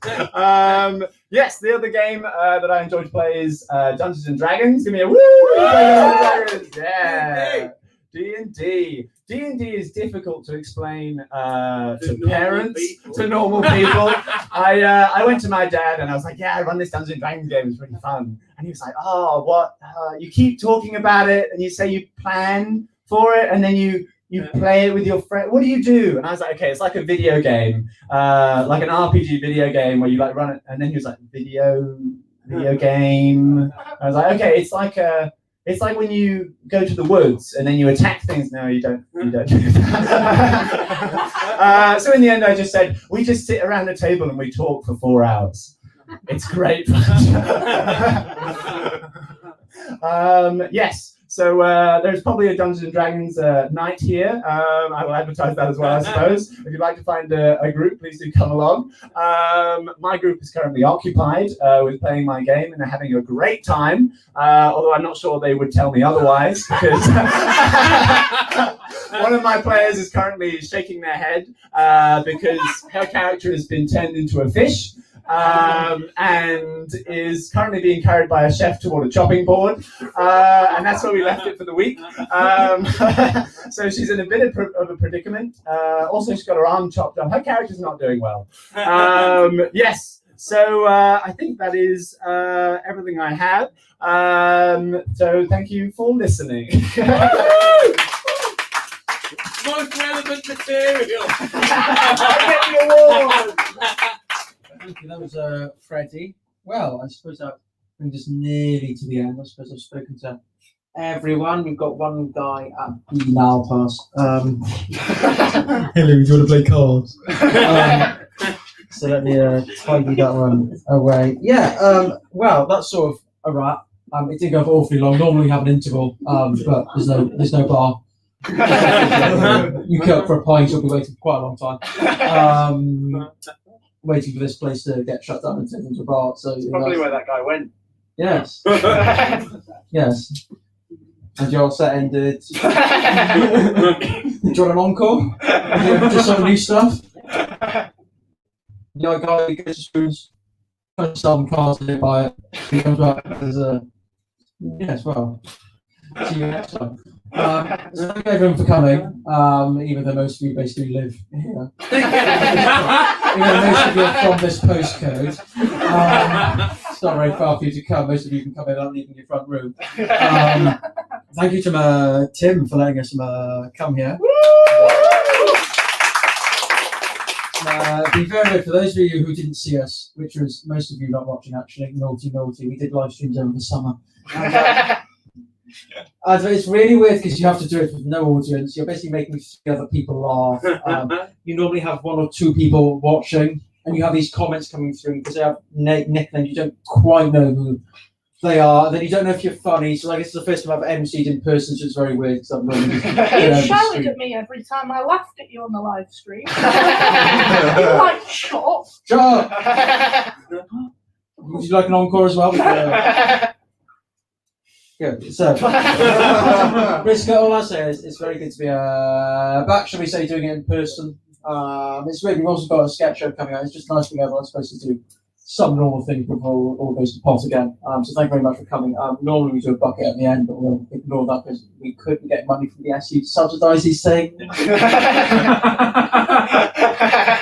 Yes, the other game that I enjoy to play is Dungeons and Dragons. Give me a woo! Dungeons and Dragons. Yeah. D&D. D&D is difficult to explain to parents, to normal people. I went to my dad and I was like, yeah, I run this Dungeons and Dragons game. It's really fun. And he was like, oh, what? You keep talking about it and you say you plan for it and then you play it with your friend. What do you do? And I was like, okay, it's like a video game, like an RPG video game where you like run it. And then he was like, video game. I was like, okay, it's like when you go to the woods and then you attack things. No, you don't do that. So in the end, I just said, we just sit around the table and we talk for 4 hours. It's great fun. Yes. So there's probably a Dungeons and Dragons night here. I will advertise that as well, I suppose. If you'd like to find a group, please do come along. My group is currently occupied with playing my game and they're having a great time. Although I'm not sure they would tell me otherwise because one of my players is currently shaking their head because her character has been turned into a fish. And is currently being carried by a chef toward a chopping board, and that's where we left it for the week. So she's in a bit of a predicament. Also, she's got her arm chopped off. Her character's not doing well. Yes, so I think that is everything I have. So thank you for listening. Most relevant material. I get the award. Thank you. That was Freddie. Well, I suppose that brings us nearly to the end. I suppose I've spoken to everyone. We've got one guy at the now pass. Hello, do you want to play cards? So let me tidy that one away. Yeah. Well, that's sort of a wrap. It did go for awfully long. Normally we have an interval, but there's no bar. You go for a pint, you'll be waiting for quite a long time. Waiting for this place to get shut down and taken to a bar. So Probably where that guy went. Yes. Yes. And your set ended. Did you want an encore? Just some new stuff? The other guy who goes to schools, trying to sell them cars and they buy it. He comes back as a. Yes, well. See you next time. So thank you everyone for coming. Even though most of you basically live here. Even though most of you are from this postcode. It's not very far for you to come. Most of you can come in without leaving your front room. Thank you to Tim for letting us come here. Be very good for those of you who didn't see us, which was most of you not watching actually. Naughty. We did live streams over the summer. It's really weird because you have to do it with no audience. You're basically making 3 other people laugh. You normally have 1 or 2 people watching, and you have these comments coming through because they have nicknames. You don't quite know who they are. Then you don't know if you're funny. So like it's the first time I've emceed in person, so it's very weird. Because I'm normally You shouted at me every time I laughed at you on the live stream. You were like, shut up. Shut up. Would you like an encore as well? Good. So, Briscoe, all I say is it's very good to be back, shall we say, doing it in person. It's great. We've also got a sketch show coming out. It's just nice being everyone's supposed to do some normal things before all goes to pot again. So thank you very much for coming. Normally we do a bucket at the end, but we'll ignore that because we couldn't get money from the SU to subsidise these things.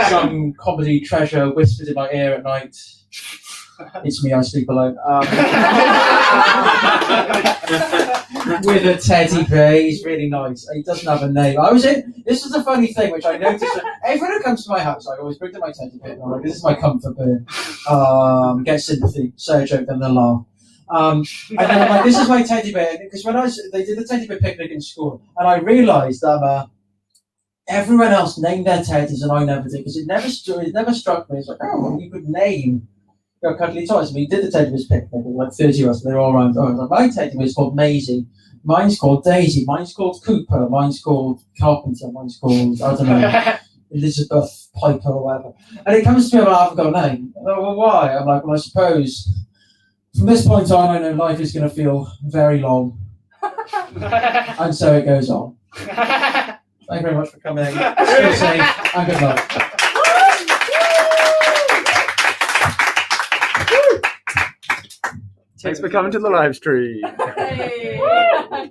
Some comedy treasure whispered in my ear at night. It's me, I sleep alone. With a teddy bear, he's really nice. He doesn't have a name. This is a funny thing which I noticed. Everyone who comes to my house, I always bring them my teddy bear. I'm like, this is my comfort bear. Get sympathy, say a joke, then they'll laugh. And then I'm like, this is my teddy bear. Because when they did the teddy bear picnic in school, and I realised that everyone else named their teddies and I never did, because it never struck me. It's like, oh, well, you could name your cuddly toys. We did the teddy bears picnic, there were like 30 of us, and they were all around. Like, my teddy bear is called Maisie, mine's called Daisy, mine's called Cooper, mine's called Carpenter, mine's called, I don't know, Elizabeth Piper or whatever. And it comes to me, I haven't got a name. Well, why? I'm like, well, I suppose from this point on, I know life is going to feel very long. And so it goes on. Thank you very much for coming. Stay safe and good luck. Thanks for coming to the live stream. Hey.